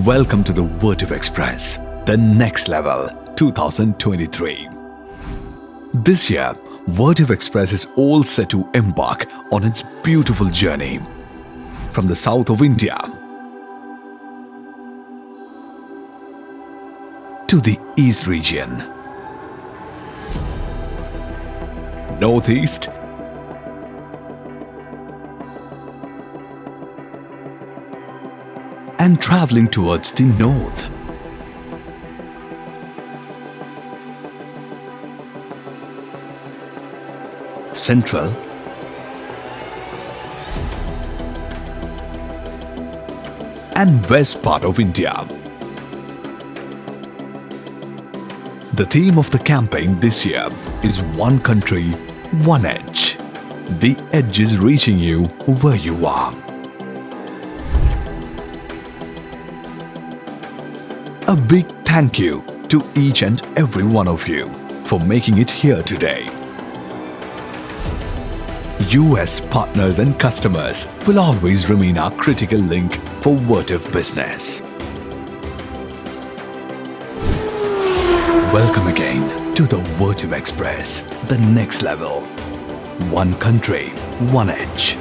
Welcome to the Vertiv Express, the next level 2023. This year, Vertiv Express is all set to embark on its beautiful journey. From the south of India to the east region, northeast, and traveling towards the north. Central and west part of India. The theme of the campaign this year is One Country, One Edge. The edge is reaching you where you are. A big thank you to each and every one of you for making it here today. You as partners and customers will always remain our critical link for Vertiv business. Welcome again to the Vertiv Express, the next level. One country, one edge.